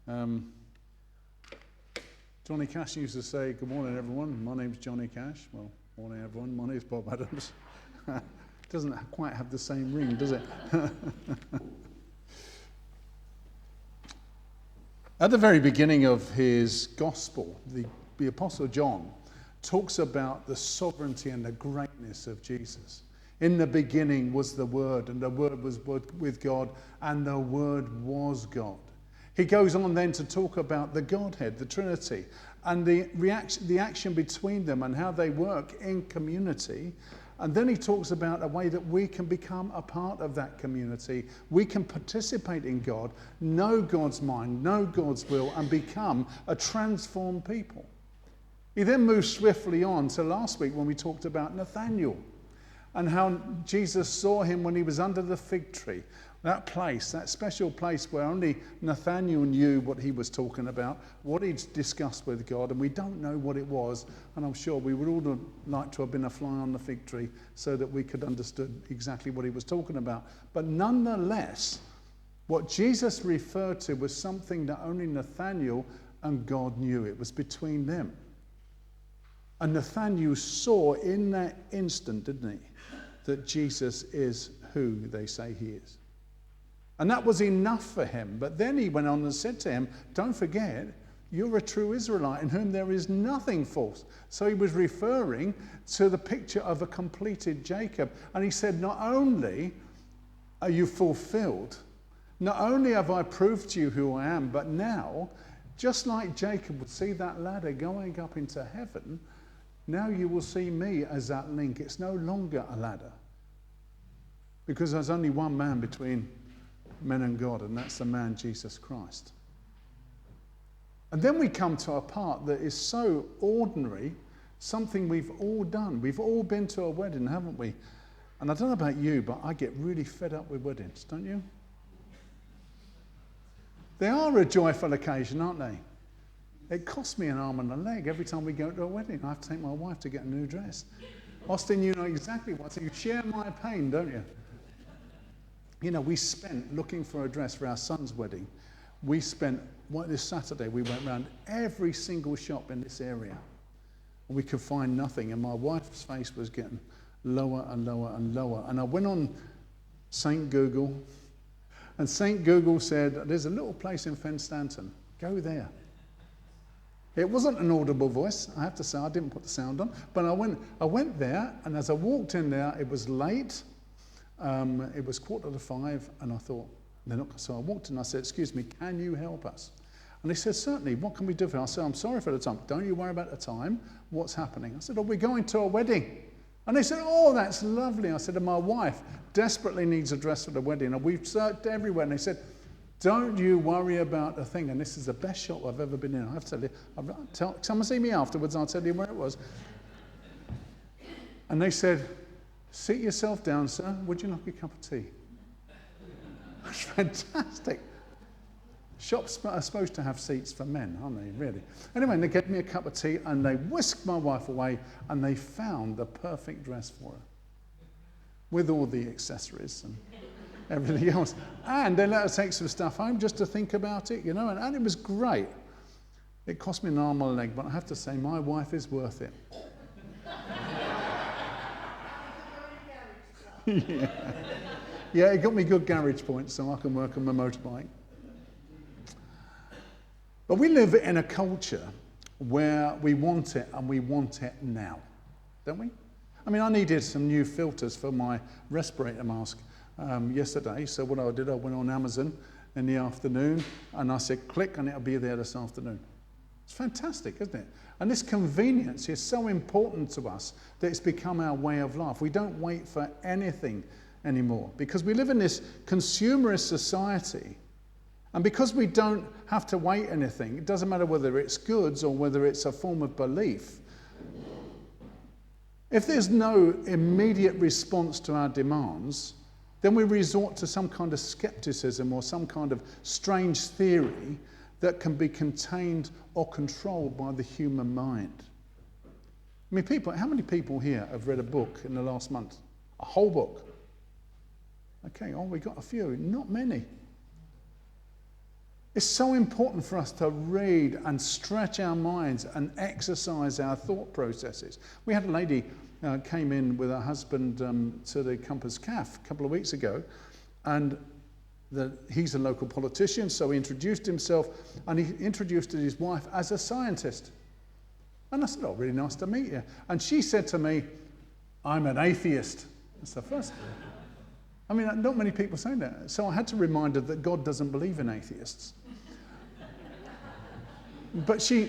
Johnny Cash used to say, "Good morning, everyone. My name's Johnny Cash." Well, morning, everyone. My name's Bob Adams. Doesn't quite have the same ring, does it? At the very beginning of his gospel, the Apostle John talks about the sovereignty and the greatness of Jesus. In the beginning was the Word, and the Word was with God, and the Word was God. He goes on then to talk about the Godhead, the Trinity, and the action between them and how they work in community. And then he talks about a way that we can become a part of that community. We can participate in God, know God's mind, know God's will, and become a transformed people. He then moves swiftly on to last week when we talked about Nathanael and how Jesus saw him when he was under the fig tree. That place, that special place where only Nathanael knew what he was talking about, what he'd discussed with God, and we don't know what it was. And I'm sure we would all like to have been a fly on the fig tree so that we could understand exactly what he was talking about. But nonetheless, what Jesus referred to was something that only Nathanael and God knew. It was between them. And Nathanael saw in that instant, didn't he, that Jesus is who they say he is. And that was enough for him. But then he went on and said to him, "Don't forget, you're a true Israelite in whom there is nothing false." So he was referring to the picture of a completed Jacob. And he said, not only are you fulfilled, not only have I proved to you who I am, but now, just like Jacob would see that ladder going up into heaven, now you will see me as that link. It's no longer a ladder. Because there's only one man between men and God, and that's the man Jesus Christ. And then we come to a part that is so ordinary, something we've all done. We've all been to a wedding, haven't we? And I don't know about you, but I get really fed up with weddings, don't you? They are a joyful occasion, aren't they? It costs me an arm and a leg every time we go to a wedding. I have to take my wife to get a new dress. Austin, you know exactly what. So you share my pain, don't you? You know, we spent looking for a dress for our son's wedding. We spent, this Saturday, we went around every single shop in this area. And we could find nothing. And my wife's face was getting lower and lower and lower. And I went on St. Google. And St. Google said, there's a little place in Fenstanton. Go there. It wasn't an audible voice, I have to say. I didn't put the sound on. But I went there, and as I walked in there, it was late. It was 4:45, and I thought, so I walked in and I said, "Excuse me, can you help us?" And they said, "Certainly, what can we do for you?" I said, "I'm sorry for the time. Don't you worry about the time. What's happening?" I said, "Oh, we're going to a wedding." And they said, "Oh, that's lovely." I said, "And my wife desperately needs a dress for the wedding. And we've searched everywhere." And they said, "Don't you worry about a thing." And this is the best shop I've ever been in. I have to tell you, come and see me afterwards, and I'll tell you where it was. And they said, "Sit yourself down, sir. Would you like a cup of tea?" That's fantastic. Shops are supposed to have seats for men, aren't they, really? Anyway, they gave me a cup of tea, and they whisked my wife away, and they found the perfect dress for her, with all the accessories and everything else. And they let us take some stuff home just to think about it, you know, and it was great. It cost me an arm and a leg, but I have to say, my wife is worth it. Yeah, it got me good garage points so I can work on my motorbike. But we live in a culture where we want it, and we want it now, don't we? I mean, I needed some new filters for my respirator mask yesterday, so what I did, I went on Amazon in the afternoon, and I said, click, and it'll be there this afternoon. It's fantastic, isn't it? And this convenience is so important to us that it's become our way of life. We don't wait for anything anymore because we live in this consumerist society. And because we don't have to wait anything, it doesn't matter whether it's goods or whether it's a form of belief. If there's no immediate response to our demands, then we resort to some kind of skepticism or some kind of strange theory that can be contained or controlled by the human mind. I mean, how many people here have read a book in the last month? A whole book? Okay, we got a few, not many. It's so important for us to read and stretch our minds and exercise our thought processes. We had a lady came in with her husband to the Compass Caf a couple of weeks ago, and he's a local politician, so he introduced himself, and he introduced his wife as a scientist. And I said, "Oh, really nice to meet you." And she said to me, "I'm an atheist." That's the first. I mean, not many people say that. So I had to remind her that God doesn't believe in atheists. But she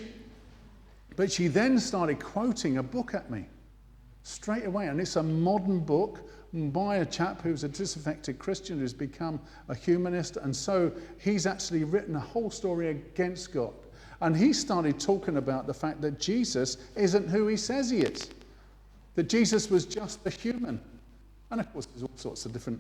then started quoting a book at me straight away, and it's a modern book by a chap who's a disaffected Christian who's become a humanist, and so he's actually written a whole story against God. And he started talking about the fact that Jesus isn't who he says he is, that Jesus was just a human. And of course, there's all sorts of different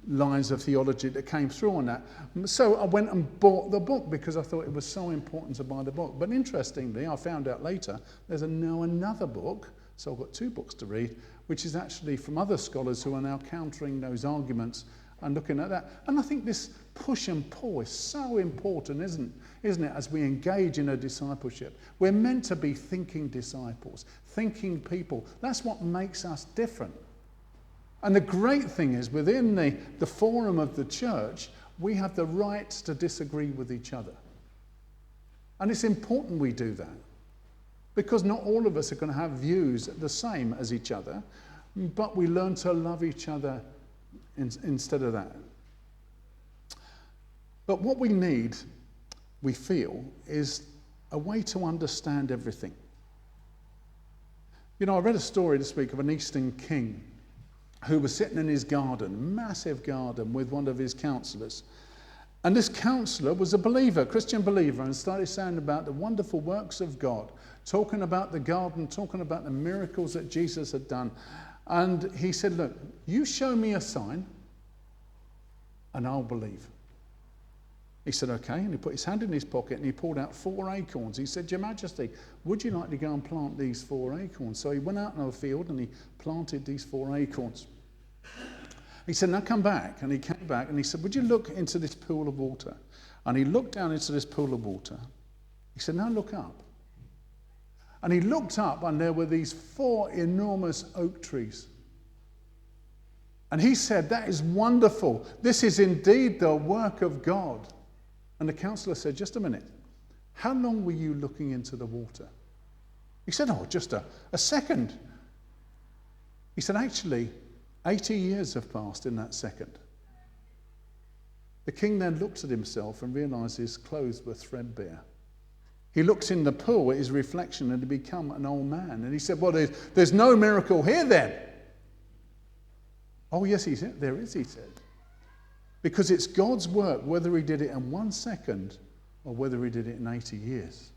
lines of theology that came through on that. So I went and bought the book because I thought it was so important to buy the book. But interestingly, I found out later there's now another book, so I've got two books to read, which is actually from other scholars who are now countering those arguments and looking at that. And I think this push and pull is so important, isn't it, as we engage in a discipleship. We're meant to be thinking disciples, thinking people. That's what makes us different. And the great thing is, within the forum of the church, we have the right to disagree with each other. And it's important we do that, because not all of us are going to have views the same as each other, but we learn to love each other instead of that. But what we need, we feel, is a way to understand everything. You know, I read a story this week of an Eastern king who was sitting in his garden, massive garden, with one of his counselors. And this counselor was a believer, Christian believer, and started saying about the wonderful works of God, talking about the garden, talking about the miracles that Jesus had done. And he said, "Look, you show me a sign and I'll believe." He said, "Okay," and he put his hand in his pocket and he pulled out 4 acorns. He said, "Your Majesty, would you like to go and plant these 4 acorns?" So he went out in the field and he planted these 4 acorns. He said, "Now come back." And he came back and he said, "Would you look into this pool of water?" And he looked down into this pool of water. He said, "Now look up." And he looked up and there were these 4 enormous oak trees. And he said, "That is wonderful. This is indeed the work of God." And the counselor said, "Just a minute. How long were you looking into the water?" He said, "Oh, just a second." He said, "Actually, 80 years have passed in that second." The king then looked at himself and realized his clothes were threadbare. He looked in the pool at his reflection and had become an old man. And he said, "Well, there's no miracle here then." "Oh, yes," he said, "there is," he said. "Because it's God's work, whether he did it in 1 second or whether he did it in 80 years.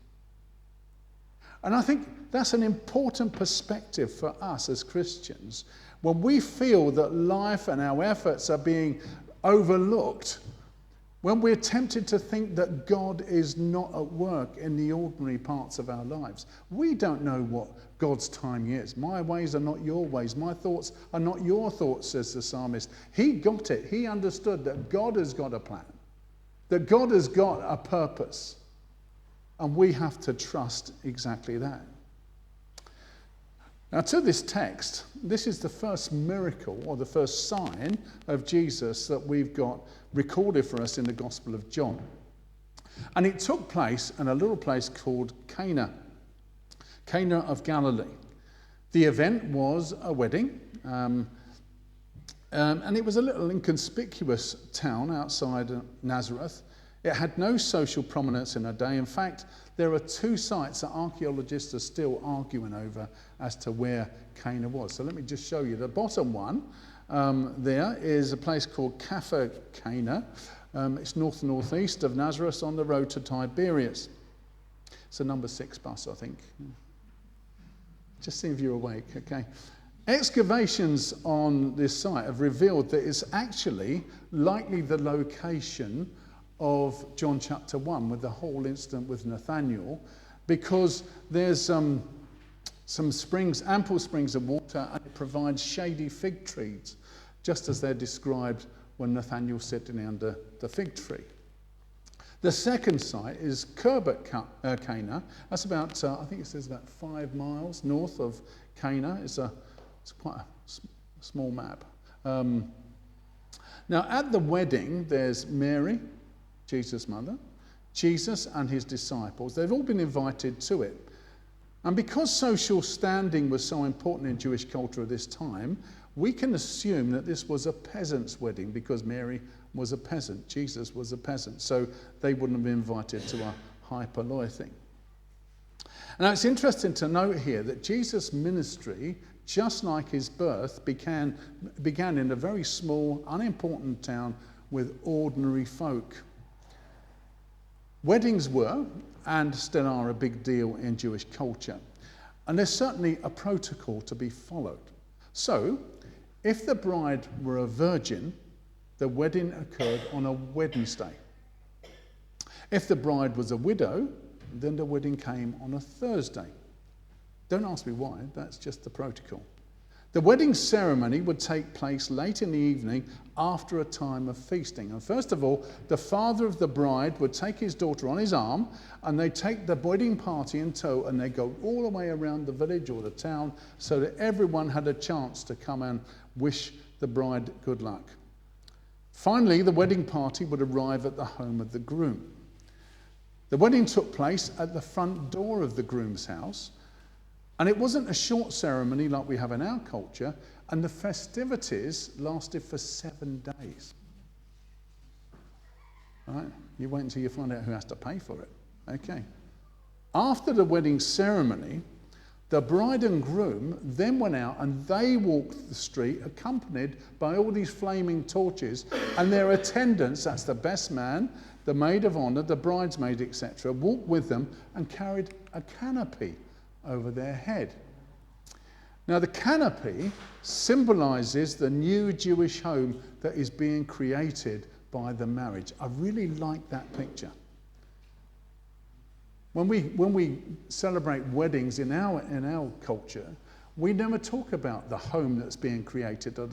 And I think that's an important perspective for us as Christians. When we feel that life and our efforts are being overlooked, when we're tempted to think that God is not at work in the ordinary parts of our lives, we don't know what God's timing is. "My ways are not your ways. My thoughts are not your thoughts," says the psalmist. He got it. He understood that God has got a plan, that God has got a purpose. And we have to trust exactly that. Now, to this text, this is the first miracle or the first sign of Jesus that we've got recorded for us in the Gospel of John. And it took place in a little place called Cana of Galilee. The event was a wedding, and it was a little inconspicuous town outside Nazareth. It had no social prominence in our day. In fact, there are 2 sites that archaeologists are still arguing over as to where Cana was. So let me just show you. The bottom one there is a place called Cana. It's northeast of Nazareth on the road to Tiberias. It's a number 6 bus, I think. Just see if you're awake, okay? Excavations on this site have revealed that it's actually likely the location of John chapter 1 with the whole incident with Nathanael, because there's some springs, ample springs of water, and it provides shady fig trees, just as they're described when Nathanael's sitting under the fig tree. The second site is Khirbet Cana. That's about, I think it says about 5 miles north of Cana. It's quite a small map. Now, at the wedding, there's Mary, Jesus' mother, Jesus and his disciples. They've all been invited to it. And because social standing was so important in Jewish culture at this time, we can assume that this was a peasant's wedding because Mary was a peasant, Jesus was a peasant, so they wouldn't have been invited to a high poloi thing. Now it's interesting to note here that Jesus' ministry, just like his birth, began in a very small, unimportant town with ordinary folk. Weddings were, and still are, a big deal in Jewish culture. And there's certainly a protocol to be followed. So, if the bride were a virgin, the wedding occurred on a Wednesday. If the bride was a widow, then the wedding came on a Thursday. Don't ask me why, that's just the protocol. The wedding ceremony would take place late in the evening after a time of feasting. And first of all, the father of the bride would take his daughter on his arm and they'd take the wedding party in tow and they'd go all the way around the village or the town so that everyone had a chance to come and wish the bride good luck. Finally, the wedding party would arrive at the home of the groom. The wedding took place at the front door of the groom's house, and it wasn't a short ceremony like we have in our culture, and the festivities lasted for 7 days. All right? You wait until you find out who has to pay for it. Okay. After the wedding ceremony, the bride and groom then went out and they walked the street accompanied by all these flaming torches, and their attendants, that's the best man, the maid of honor, the bridesmaid, etc., walked with them and carried a canopy over their head. Now the canopy symbolizes the new Jewish home that is being created by the marriage. I really like that picture. When we celebrate weddings in our culture, we never talk about the home that's being created or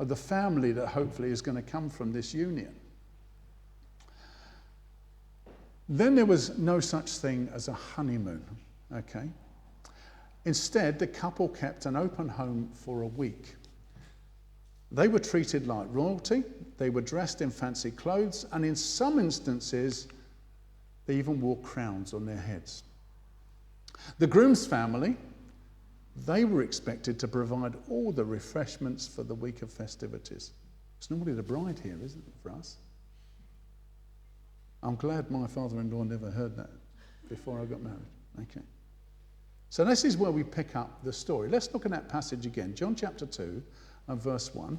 the family that hopefully is going to come from this union. Then there was no such thing as a honeymoon, okay? Instead, the couple kept an open home for a week. They were treated like royalty, they were dressed in fancy clothes, and in some instances, they even wore crowns on their heads. The groom's family, they were expected to provide all the refreshments for the week of festivities. It's normally the bride here, isn't it, for us? I'm glad my father-in-law never heard that before I got married. Okay. So this is where we pick up the story. Let's look at that passage again. John chapter 2 and verse 1.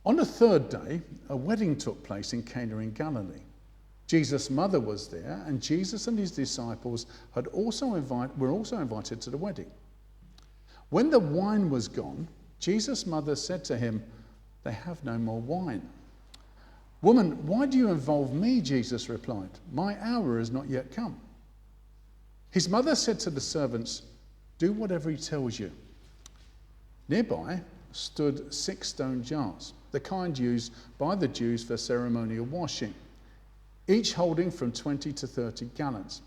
On the third day, a wedding took place in Cana in Galilee. Jesus' mother was there, and Jesus and his disciples were also invited to the wedding. When the wine was gone, Jesus' mother said to him, "They have no more wine." "Woman, why do you involve me?" Jesus replied. "My hour has not yet come." His mother said to the servants, "Do whatever he tells you." Nearby stood 6 stone jars, the kind used by the Jews for ceremonial washing, each holding from 20 to 30 gallons.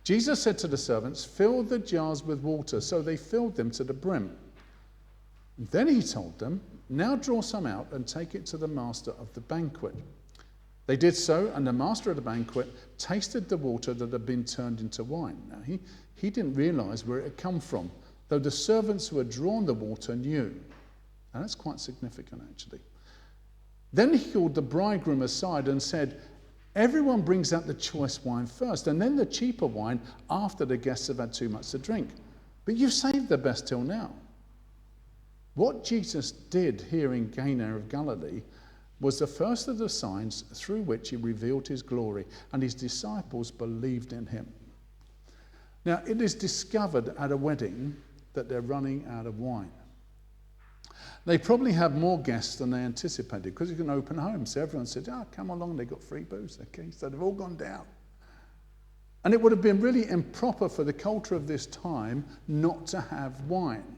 Jesus said to the servants, "Fill the jars with water," so they filled them to the brim. Then he told them, "Now draw some out and take it to the master of the banquet." They did so, and the master of the banquet tasted the water that had been turned into wine. Now he didn't realize where it had come from, though the servants who had drawn the water knew. And that's quite significant, actually. Then he called the bridegroom aside and said, "Everyone brings out the choice wine first, and then the cheaper wine after the guests have had too much to drink. But you've saved the best till now." What Jesus did here in Cana of Galilee was the first of the signs through which he revealed his glory, and his disciples believed in him. Now, it is discovered at a wedding that they're running out of wine. They probably have more guests than they anticipated because it's an open home. So everyone said, "Come along, they got free booze." Okay, so they've all gone down. And it would have been really improper for the culture of this time not to have wine.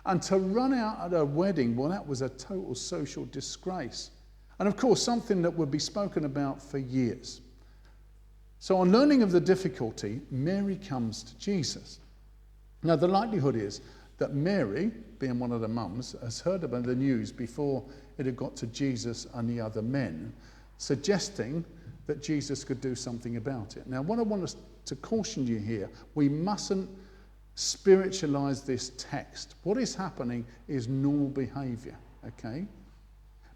And to run out at a wedding, well, that was a total social disgrace. And of course, something that would be spoken about for years. So on learning of the difficulty, Mary comes to Jesus. Now, the likelihood is that Mary, being one of the mums, has heard about the news before it had got to Jesus and the other men, suggesting that Jesus could do something about it. Now, what I want us to caution you here, we mustn't spiritualize this text. What is happening is normal behavior, okay?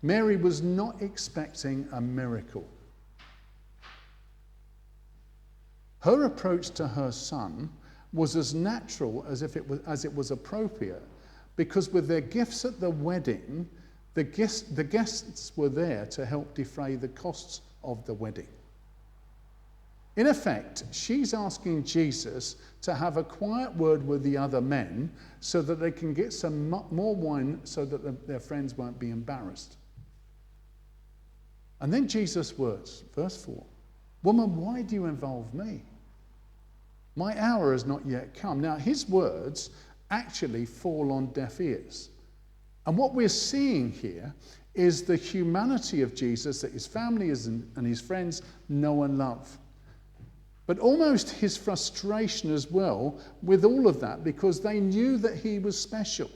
Mary was not expecting a miracle. Her approach to her son was as natural as it was appropriate, because with their gifts at the wedding, the guests were there to help defray the costs of the wedding. In effect, she's asking Jesus to have a quiet word with the other men so that they can get some more wine so that their friends won't be embarrassed. And then Jesus' words, verse 4, "Woman, why do you involve me? My hour has not yet come." Now, his words actually fall on deaf ears. And what we're seeing here is the humanity of Jesus that his family and his friends know and love. But almost his frustration as well with all of that, because they knew that he was special.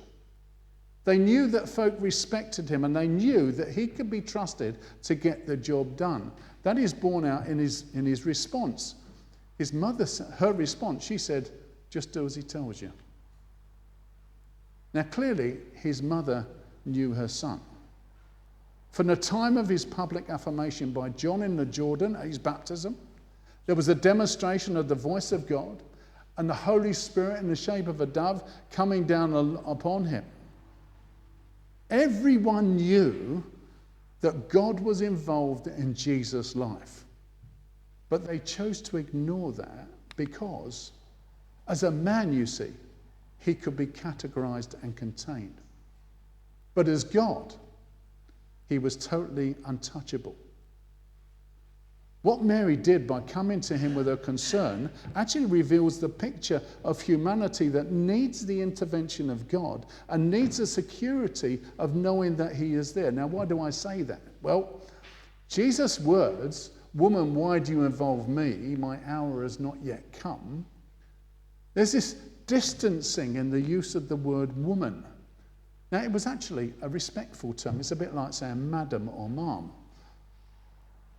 They knew that folk respected him, and they knew that he could be trusted to get the job done. That is borne out in his response. His mother, her response, she said, "Just do as he tells you." Now, clearly, his mother knew her son. From the time of his public affirmation by John in the Jordan at his baptism, there was a demonstration of the voice of God and the Holy Spirit in the shape of a dove coming down upon him. Everyone knew that God was involved in Jesus' life. But they chose to ignore that because, as a man, you see, he could be categorized and contained. But as God, he was totally untouchable. What Mary did by coming to him with her concern actually reveals the picture of humanity that needs the intervention of God and needs the security of knowing that he is there. Now, why do I say that? Well, Jesus' words, "Woman, why do you involve me? My hour has not yet come." There's this distancing in the use of the word woman. Now, it was actually a respectful term. It's a bit like saying madam or ma'am.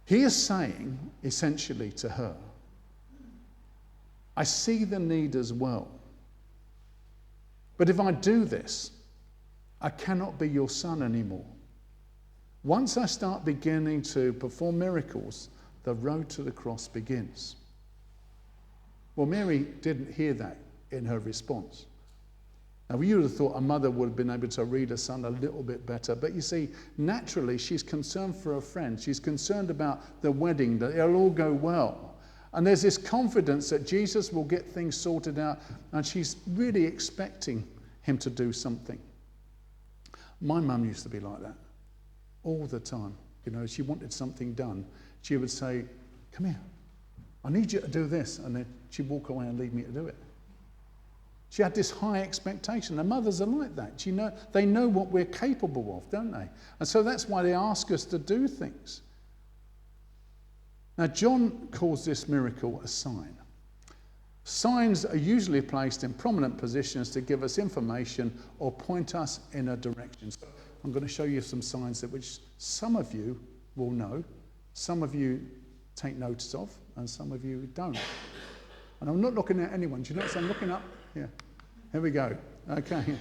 He is saying, essentially to her, "I see the need as well. But if I do this, I cannot be your son anymore. Once I start beginning to perform miracles, the road to the cross begins." Well, Mary didn't hear that in her response. Now, you would have thought a mother would have been able to read her son a little bit better. But you see, naturally, she's concerned for her friend. She's concerned about the wedding, that it'll all go well. And there's this confidence that Jesus will get things sorted out. And she's really expecting him to do something. My mum used to be like that all the time. You know, she wanted something done. She would say, "Come here, I need you to do this." And then she'd walk away and leave me to do it. She had this high expectation. And mothers are like that. They know what we're capable of, don't they? And so that's why they ask us to do things. Now, John calls this miracle a sign. Signs are usually placed in prominent positions to give us information or point us in a direction. So I'm going to show you some signs that which some of you will know, some of you take notice of, and some of you don't. And I'm not looking at anyone. Do you notice I'm looking up? Yeah. Here we go. Okay.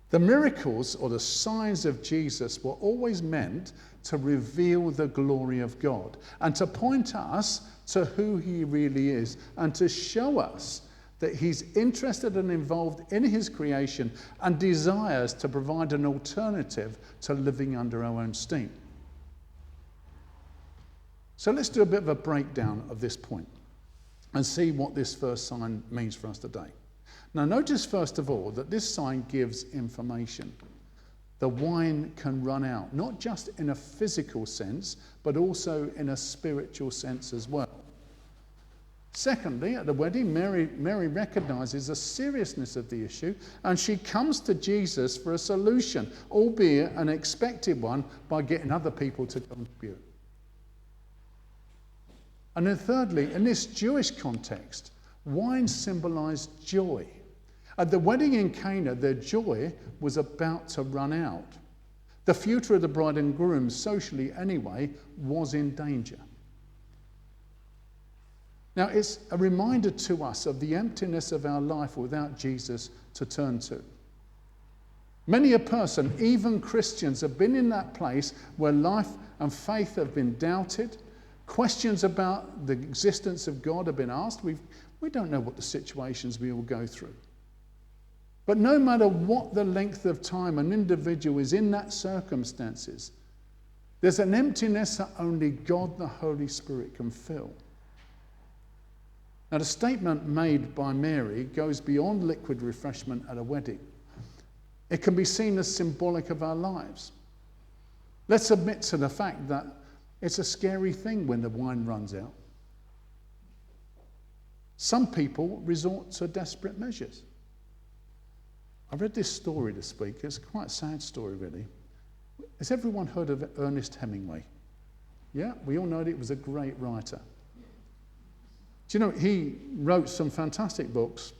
The miracles or the signs of Jesus were always meant to reveal the glory of God and to point us to who he really is and to show us that he's interested and involved in his creation and desires to provide an alternative to living under our own steam. So let's do a bit of a breakdown of this point and see what this first sign means for us today. Now, notice first of all that this sign gives information. The wine can run out, not just in a physical sense, but also in a spiritual sense as well. Secondly, at the wedding, Mary recognizes the seriousness of the issue, and she comes to Jesus for a solution, albeit an expected one, by getting other people to contribute. And then thirdly, in this Jewish context, wine symbolized joy. At the wedding in Cana, their joy was about to run out. The future of the bride and groom, socially anyway, was in danger. Now, it's a reminder to us of the emptiness of our life without Jesus to turn to. Many a person, even Christians, have been in that place where life and faith have been doubted. Questions about the existence of God have been asked. We don't know what the situations we will go through. But no matter what the length of time an individual is in that circumstances, there's an emptiness that only God, the Holy Spirit, can fill. Now, the statement made by Mary goes beyond liquid refreshment at a wedding. It can be seen as symbolic of our lives. Let's admit to the fact that it's a scary thing when the wine runs out. Some people resort to desperate measures. I read this story this week. It's quite a sad story, really. Has everyone heard of Ernest Hemingway? Yeah, we all know that he was a great writer. Do you know, he wrote some fantastic books.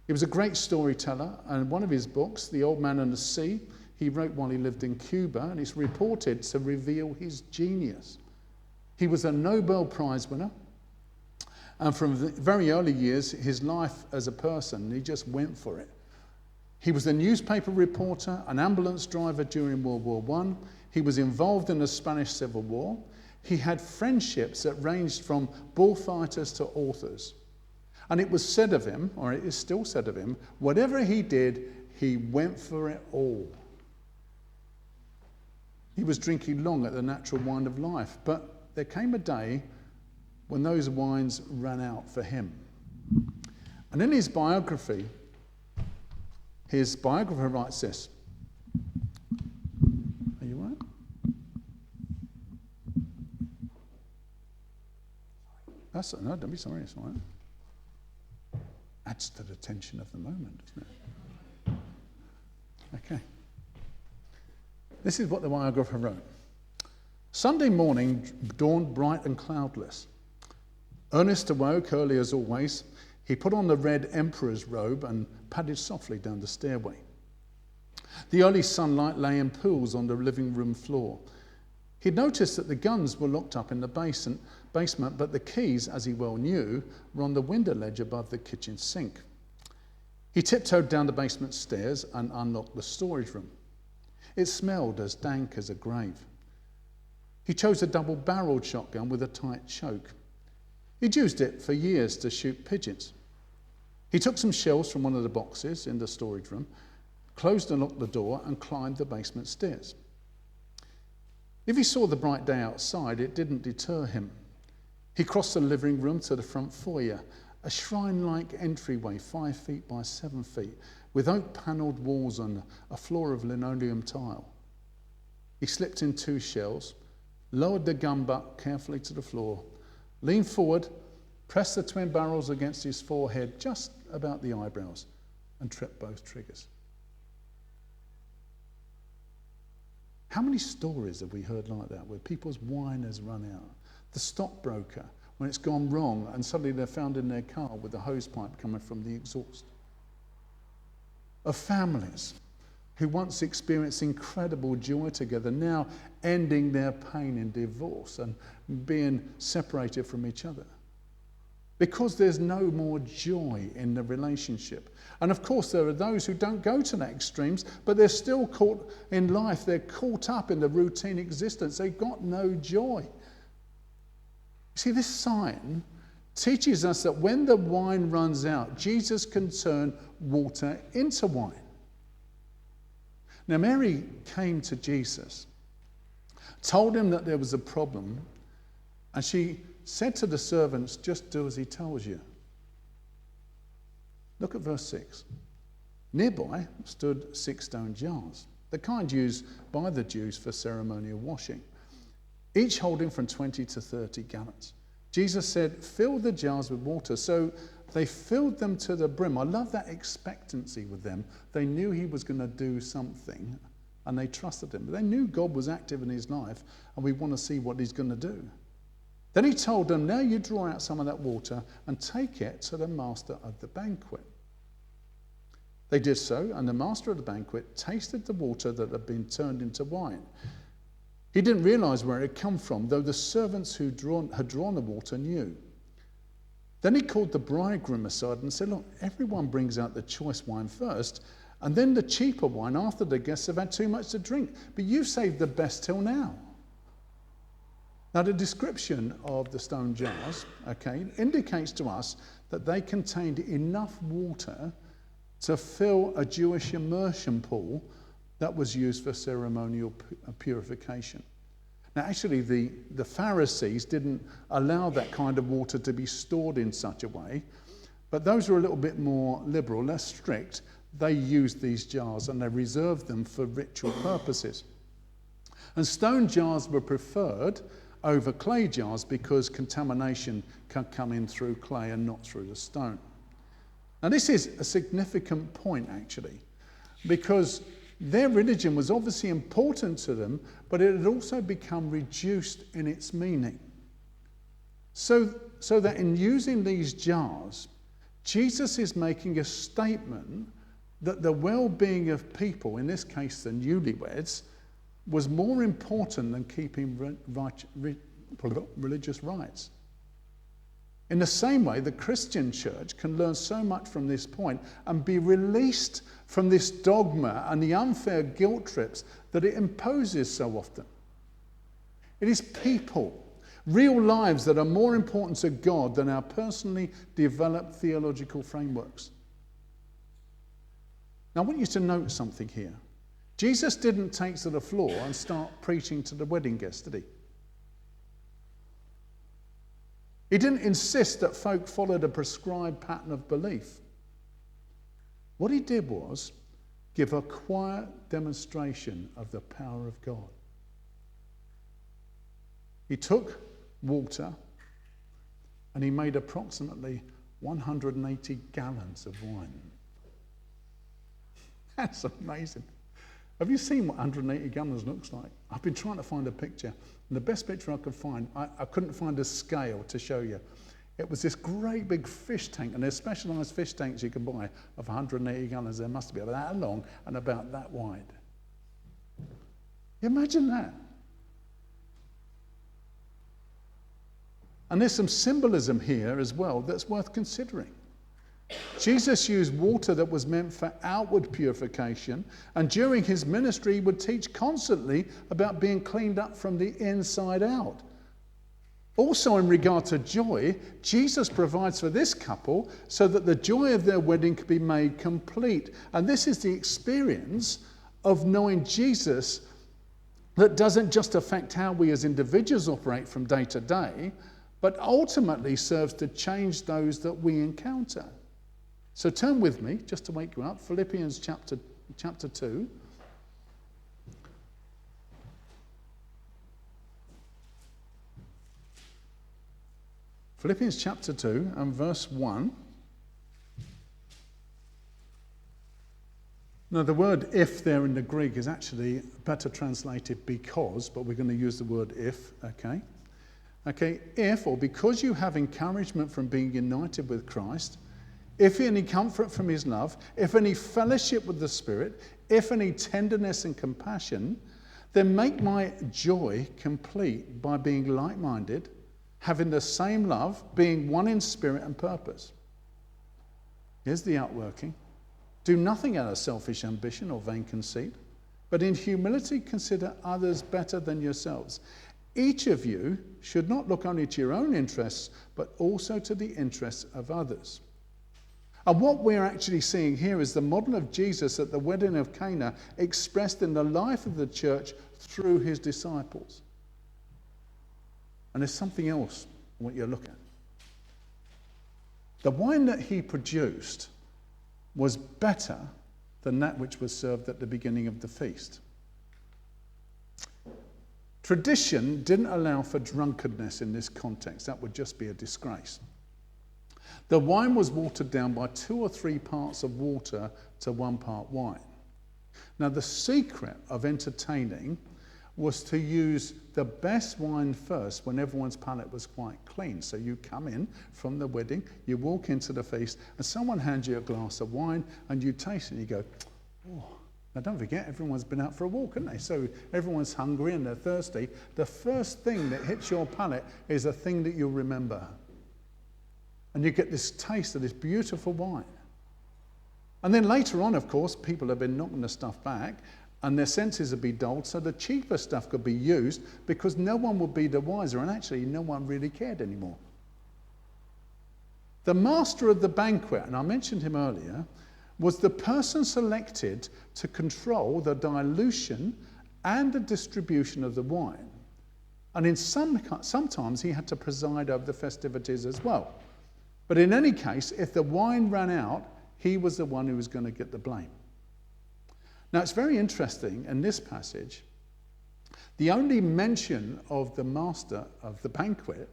He was a great storyteller, and one of his books, The Old Man and the Sea, he wrote while he lived in Cuba, and it's reported to reveal his genius. He was a Nobel Prize winner, and from the very early years, his life as a person, he just went for it. He was a newspaper reporter, an ambulance driver during World War I. He was involved in the Spanish Civil War. He had friendships that ranged from bullfighters to authors. And it was said of him, or it is still said of him, whatever he did, he went for it all. He was drinking long at the natural wine of life, but there came a day when those wines ran out for him. And in his biographer writes this. Are you all right? No, don't be sorry, it's all right. Adds to the tension of the moment, doesn't it? Okay. This is what the biographer wrote. Sunday morning dawned bright and cloudless. Ernest awoke early as always. He put on the red emperor's robe and padded softly down the stairway. The early sunlight lay in pools on the living room floor. He'd noticed that the guns were locked up in the basement, but the keys, as he well knew, were on the window ledge above the kitchen sink. He tiptoed down the basement stairs and unlocked the storage room. It smelled as dank as a grave. He chose a double-barreled shotgun with a tight choke. He'd used it for years to shoot pigeons. He took some shells from one of the boxes in the storage room, closed and locked the door, and climbed the basement stairs. If he saw the bright day outside, it didn't deter him. He crossed the living room to the front foyer, a shrine-like entryway 5 feet by 7 feet, with oak-panelled walls and a floor of linoleum tile. He slipped in 2 shells, lowered the gun butt carefully to the floor, leaned forward, pressed the twin barrels against his forehead just about the eyebrows, and tripped both triggers. How many stories have we heard like that, where people's wine has run out? The stockbroker, when it's gone wrong, and suddenly they're found in their car with a hose pipe coming from the exhaust. Of families who once experienced incredible joy together, now ending their pain in divorce and being separated from each other. Because there's no more joy in the relationship. And of course, there are those who don't go to that extremes, but they're still caught in life. They're caught up in the routine existence. They've got no joy. See, this sign teaches us that when the wine runs out, Jesus can turn water into wine. Now, Mary came to Jesus, told him that there was a problem, and she said to the servants, just do as he tells you. Look at verse 6. Nearby stood 6 stone jars, the kind used by the Jews for ceremonial washing, each holding from 20 to 30 gallons. Jesus said, fill the jars with water. So they filled them to the brim. I love that expectancy with them. They knew he was going to do something, and they trusted him. But they knew God was active in his life, and we want to see what he's going to do. Then he told them, now you draw out some of that water and take it to the master of the banquet. They did so, and the master of the banquet tasted the water that had been turned into wine. He didn't realize where it had come from, though the servants who had drawn the water knew. Then he called the bridegroom aside and said, look, everyone brings out the choice wine first, and then the cheaper wine after the guests have had too much to drink. But you've saved the best till now. Now, the description of the stone jars, indicates to us that they contained enough water to fill a Jewish immersion pool that was used for ceremonial purification. Now, actually, the Pharisees didn't allow that kind of water to be stored in such a way, but those were a little bit more liberal, less strict. They used these jars and they reserved them for ritual purposes. And stone jars were preferred over clay jars because contamination can come in through clay and not through the stone. Now, this is a significant point, actually, because their religion was obviously important to them, but it had also become reduced in its meaning. So that in using these jars, Jesus is making a statement that the well-being of people, in this case the newlyweds, was more important than keeping religious rites. In the same way, the Christian church can learn so much from this point and be released from this dogma and the unfair guilt trips that it imposes so often. It is people, real lives, that are more important to God than our personally developed theological frameworks. Now, I want you to note something here. Jesus didn't take to the floor and start preaching to the wedding guests, did he? He didn't insist that folk followed a prescribed pattern of belief. What he did was give a quiet demonstration of the power of God. He took water and he made approximately 180 gallons of wine. That's amazing. Have you seen what 180 gallons looks like? I've been trying to find a picture, and the best picture I could find, I couldn't find a scale to show you. It was this great big fish tank, and there's specialised fish tanks you can buy of 180 gallons. There must be about that long and about that wide. Imagine that. And there's some symbolism here as well that's worth considering. Jesus used water that was meant for outward purification, and during his ministry he would teach constantly about being cleaned up from the inside out. Also, in regard to joy, Jesus provides for this couple so that the joy of their wedding can be made complete. And this is the experience of knowing Jesus that doesn't just affect how we as individuals operate from day to day, but ultimately serves to change those that we encounter. So turn with me, just to wake you up, Philippians chapter 2. Philippians chapter 2 and verse 1. Now the word if there in the Greek is actually better translated because, but we're going to use the word if, okay? Okay, if, or because you have encouragement from being united with Christ, if any comfort from his love, if any fellowship with the Spirit, if any tenderness and compassion, then make my joy complete by being like-minded, having the same love, being one in spirit and purpose. Here's the outworking. Do nothing out of selfish ambition or vain conceit, but in humility consider others better than yourselves. Each of you should not look only to your own interests, but also to the interests of others. And what we're actually seeing here is the model of Jesus at the wedding of Cana expressed in the life of the church through his disciples. And there's something else I want you to look at. The wine that he produced was better than that which was served at the beginning of the feast. Tradition didn't allow for drunkenness in this context. That would just be a disgrace. The wine was watered down by 2 or 3 parts of water to 1 part wine. Now, the secret of entertaining was to use the best wine first when everyone's palate was quite clean. So you come in from the wedding, you walk into the feast, and someone hands you a glass of wine, and you taste it, and you go, oh. Now, don't forget, everyone's been out for a walk, haven't they? So everyone's hungry and they're thirsty. The first thing that hits your palate is a thing that you'll remember. And you get this taste of this beautiful wine. And then later on, of course, people have been knocking the stuff back and their senses have been dulled, so the cheaper stuff could be used because no one would be the wiser, and actually no one really cared anymore. The master of the banquet, and I mentioned him earlier, was the person selected to control the dilution and the distribution of the wine. And sometimes he had to preside over the festivities as well. But in any case, if the wine ran out, he was the one who was going to get the blame. Now, it's very interesting in this passage, the only mention of the master of the banquet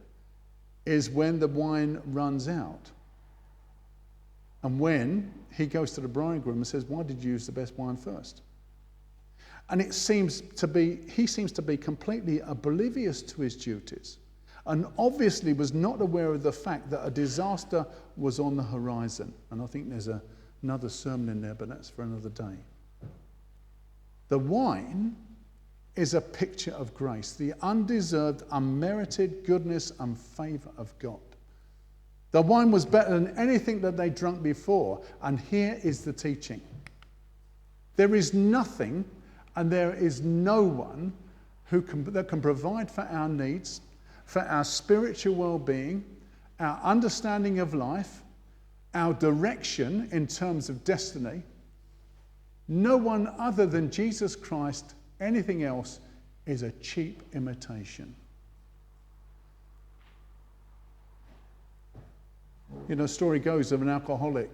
is when the wine runs out. And when he goes to the bridegroom and says, why did you use the best wine first? And he seems to be completely oblivious to his duties, and obviously was not aware of the fact that a disaster was on the horizon. And I think there's another sermon in there, but that's for another day. The wine is a picture of grace, the undeserved, unmerited goodness and favour of God. The wine was better than anything that they drunk before, and here is the teaching. There is nothing and there is no one that can provide for our needs, for our spiritual well-being, our understanding of life, our direction in terms of destiny. No one other than Jesus Christ. Anything else is a cheap imitation. You know, the story goes of an alcoholic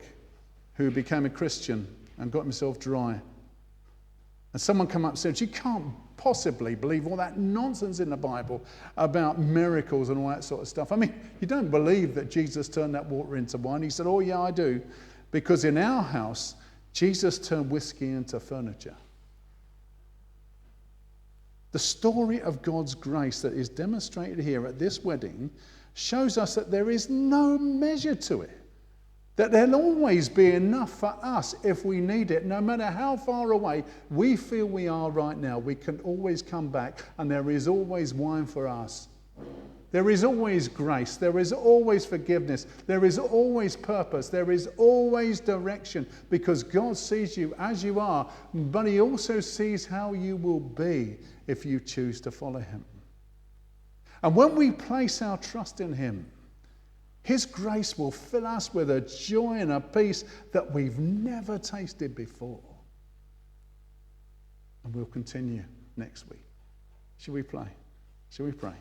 who became a Christian and got himself dry. And someone came up and said, you can't possibly believe all that nonsense in the Bible about miracles and all that sort of stuff. I mean, you don't believe that Jesus turned that water into wine? He said, oh yeah, I do. Because in our house, Jesus turned whiskey into furniture. The story of God's grace that is demonstrated here at this wedding shows us that there is no measure to it. That there'll always be enough for us if we need it. No matter how far away we feel we are right now, we can always come back, and there is always wine for us. There is always grace. There is always forgiveness. There is always purpose. There is always direction, because God sees you as you are, but he also sees how you will be if you choose to follow him. And when we place our trust in him, his grace will fill us with a joy and a peace that we've never tasted before. And we'll continue next week. Shall we pray? Shall we pray?